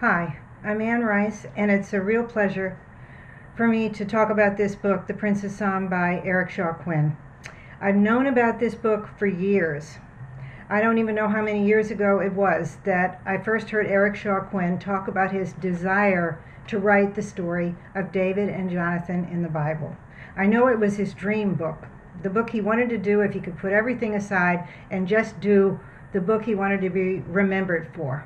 Hi, I'm Ann Rice, and it's a real pleasure for me to talk about this book, The Prince's Psalm by Eric Shaw Quinn. I've known about this book for years. I don't even know how many years ago it was that I first heard Eric Shaw Quinn talk about his desire to write the story of David and Jonathan in the Bible. I know it was his dream book, the book he wanted to do if he could put everything aside and just do the book he wanted to be remembered for.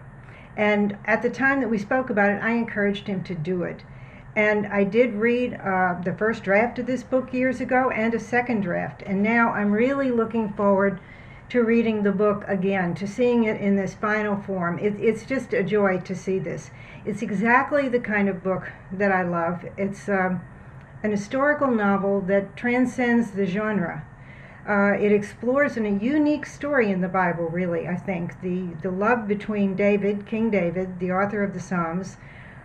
And at the time that we spoke about it, I encouraged him to do it. And I did read the first draft of this book years ago and a second draft. And now I'm really looking forward to reading the book again, to seeing it in this final form. It's just a joy to see this. It's exactly the kind of book that I love. It's an historical novel that transcends the genre. It explores in a unique story in the Bible, really, I think. The love between David, King David, the author of the Psalms,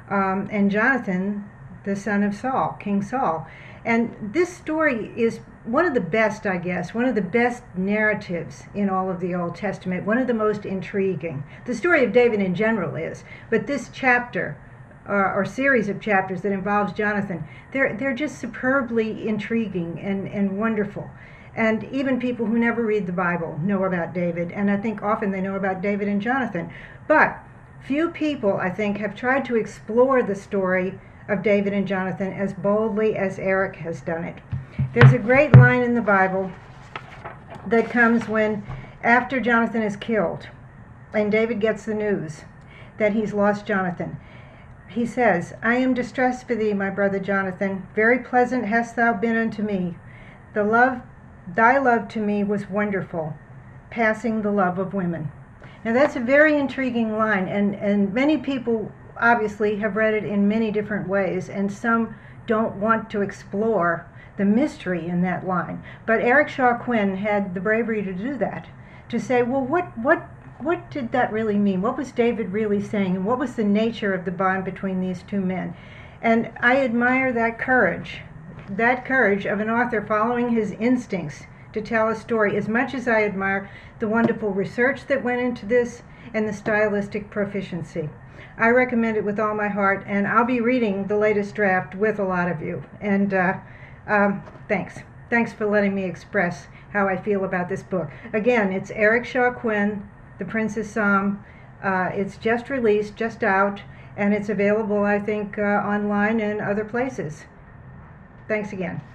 and Jonathan, the son of Saul, King Saul. And this story is one of the best, I guess, one of the best narratives in all of the Old Testament, one of the most intriguing. The story of David in general is, but this chapter, or series of chapters that involves Jonathan, they're just superbly intriguing and wonderful. And even people who never read the Bible know about David, and I think often they know about David and Jonathan. But few people, I think, have tried to explore the story of David and Jonathan as boldly as Eric has done it. There's a great line in the Bible that comes when, after Jonathan is killed, and David gets the news that he's lost Jonathan. He says, "I am distressed for thee, my brother Jonathan. Very pleasant hast thou been unto me. Thy love to me was wonderful, passing the love of women." Now that's a very intriguing line, and many people obviously have read it in many different ways, and some don't want to explore the mystery in that line. But Eric Shaw Quinn had the bravery to do that, to say, well, what did that really mean? What was David really saying, and what was the nature of the bond between these two men? And I admire that courage of an author following his instincts to tell a story, as much as I admire the wonderful research that went into this and the stylistic proficiency. I recommend it with all my heart, and I'll be reading the latest draft with a lot of you. And thanks. Thanks for letting me express how I feel about this book. Again, it's Eric Shaw Quinn, The Prince's Psalm. It's just released, just out, and it's available, I think, online and other places. Thanks again.